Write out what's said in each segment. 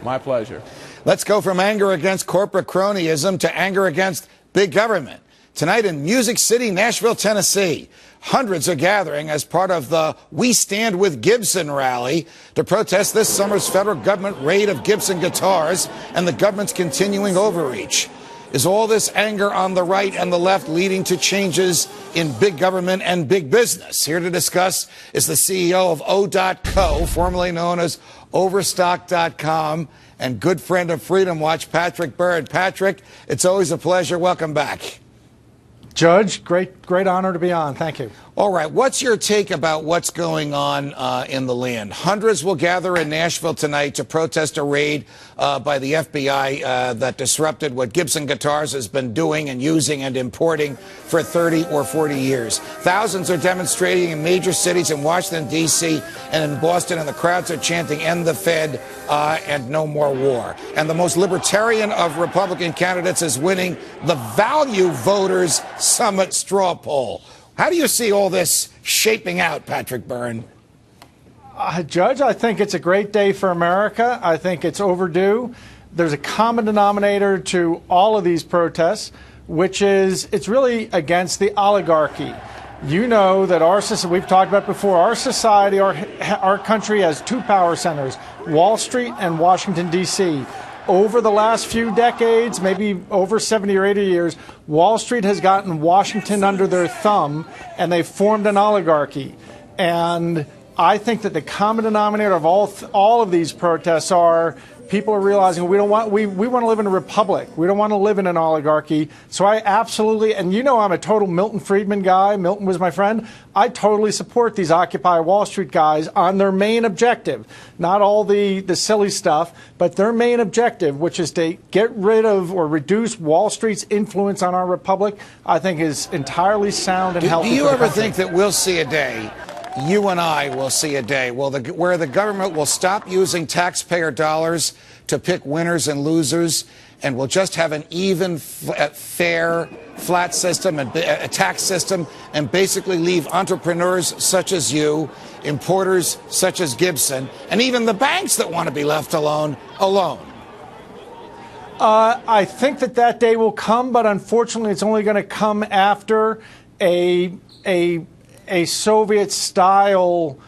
My pleasure. Let's go from anger against corporate cronyism to anger against big government. Tonight in Music City, Nashville, Tennessee, hundreds are gathering as part of the We Stand with Gibson rally to protest this summer's federal government raid of Gibson guitars and the government's continuing overreach. Is all this anger on the right and the left leading to changes in big government and big business? Here to discuss is the CEO of O.co, formerly known as Overstock.com, and good friend of Freedom Watch, Patrick Byrne. Patrick, it's always a pleasure. Welcome back. Judge, great honor to be on. Thank you. All right. What's your take about what's going on in the land? Hundreds will gather in Nashville tonight to protest a raid by the FBI that disrupted what Gibson Guitars has been doing and using and importing for 30 or 40 years. Thousands are demonstrating in major cities in Washington, D.C. and in Boston, and the crowds are chanting, "End the Fed," and "No more war." And the most libertarian of Republican candidates is winning the Value Voters Summit straw poll. How do you see all this shaping out, Patrick Byrne? Judge, I think it's a great day for America. I think it's overdue. There's a common denominator to all of these protests, which is it's really against the oligarchy. You know that our society, we've talked about before, our society, our country has two power centers, Wall Street and Washington, D.C. Over the last few decades, maybe over 70 or 80 years, Wall Street has gotten Washington under their thumb, and they've formed an oligarchy. And I think that the common denominator of all of these protests are people are realizing we want to live in a republic. We don't want to live in an oligarchy. So I absolutely, and you know I'm a total Milton Friedman guy. Milton was my friend. I totally support these Occupy Wall Street guys on their main objective. Not all the silly stuff, but their main objective, which is to get rid of or reduce Wall Street's influence on our republic, I think is entirely sound and healthy. Do you ever think that we'll see a day, you and I will see a day where the government will stop using taxpayer dollars to pick winners and losers, and we'll just have an even, fair, flat system and a tax system, and basically leave entrepreneurs such as you, importers such as Gibson, and even the banks that want to be left alone? I think that day will come, but unfortunately it's only going to come after a Soviet-style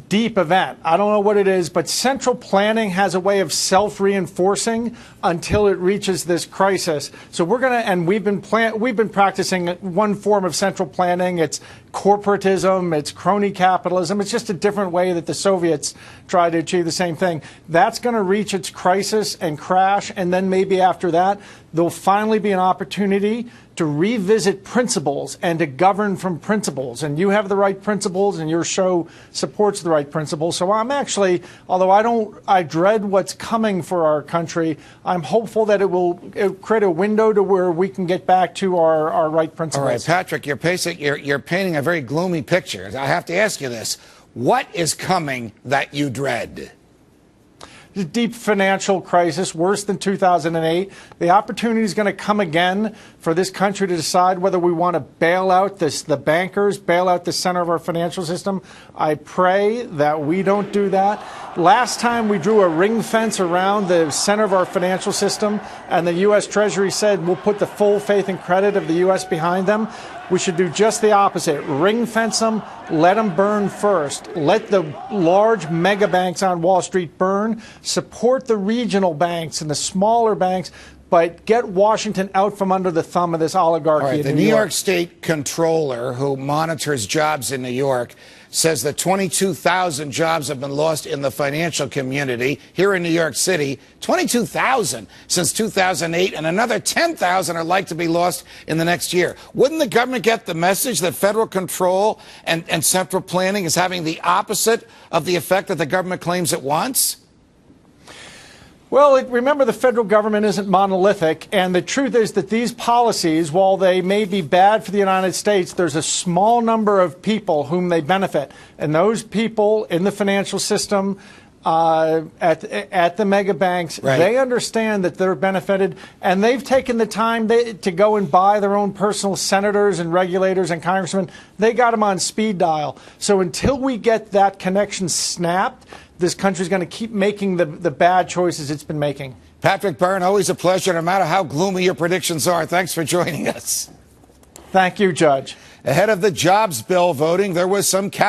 deep event. I don't know what it is, but central planning has a way of self-reinforcing until it reaches this crisis. So we're going to, and we've been practicing one form of central planning. It's corporatism, it's crony capitalism. It's just a different way that the Soviets tried to achieve the same thing. That's going to reach its crisis and crash, and then maybe after that, there'll finally be an opportunity to revisit principles and to govern from principles. And you have the right principles, and your show supports the right principles. So I'm actually, although I dread what's coming for our country, I'm hopeful that it will create a window to where we can get back to our right principles. All right, Patrick, you're painting a very gloomy picture. I have to ask you this. What is coming that you dread? A deep financial crisis, worse than 2008. The opportunity is going to come again for this country to decide whether we want to bail out the bankers, bail out the center of our financial system. I pray that we don't do that. Last time we drew a ring fence around the center of our financial system, and the U.S. Treasury said we'll put the full faith and credit of the U.S. behind them. We should do just the opposite. Ring fence them, let them burn first. Let the large mega banks on Wall Street burn. Support the regional banks and the smaller banks, but get Washington out from under the thumb of this oligarchy. All right, the New York State Comptroller, who monitors jobs in New York, says that 22,000 jobs have been lost in the financial community here in New York City. 22,000 since 2008, and another 10,000 are like to be lost in the next year. Wouldn't the government get the message that federal control and central planning is having the opposite of the effect that the government claims it wants? Well, remember, the federal government isn't monolithic, and the truth is that these policies, while they may be bad for the United States, there's a small number of people whom they benefit, and those people in the financial system, at the mega banks, right, they understand that they're benefited, and they've taken the time to go and buy their own personal senators and regulators and congressmen. They got them on speed dial. So until we get that connection snapped, this country is going to keep making the bad choices it's been making. Patrick Byrne, always a pleasure, no matter how gloomy your predictions are. Thanks for joining us. Thank you, Judge. Ahead of the jobs bill voting, there was some cap